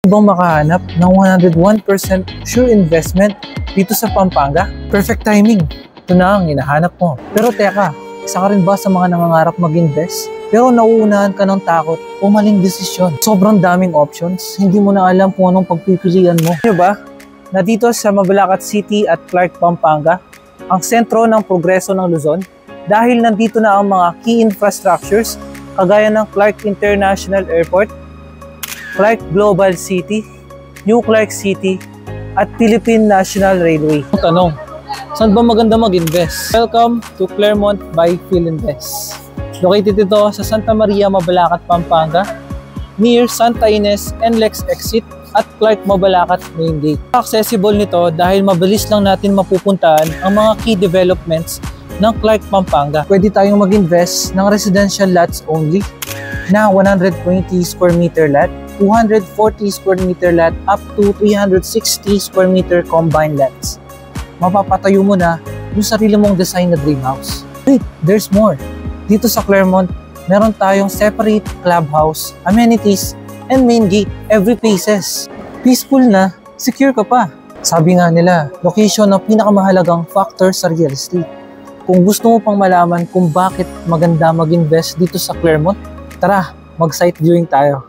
Bang makahanap ng 101% sure investment dito sa Pampanga? Perfect timing. Ito na ang hinahanap mo. Pero teka, isa ka rin ba sa mga nangangarap mag-invest? Pero nauunahan ka ng takot o maling desisyon. Sobrang daming options, hindi mo na alam kung anong pagpipilian mo. Ano ba? Na dito sa Mabalacat City at Clark, Pampanga, ang sentro ng progreso ng Luzon dahil nandito na ang mga key infrastructures kagaya ng Clark International Airport, Clark Global City, New Clark City, at Philippine National Railway. Tanong, saan ba maganda mag-invest? Welcome to Claremont by Philinvest. Located ito sa Santa Maria, Mabalacat, Pampanga, near Santa Ines NLEX exit at Clark Mabalacat main gate. Accessible nito dahil mabilis lang natin mapupuntahan ang mga key developments ng Clark, Pampanga. Pwede tayong mag-invest ng residential lots only na 120 square meter lot, 240 square meter lot up to 360 square meter combined lots. Mapapatayo mo na yung sarili mong design na dream house. Wait, there's more. Dito sa Claremont, meron tayong separate clubhouse, amenities, and main gate every places. Peaceful na, secure ka pa. Sabi nga nila, location ang pinakamahalagang factor sa real estate. Kung gusto mo pang malaman kung bakit maganda mag-invest dito sa Claremont, tara, mag-site viewing tayo.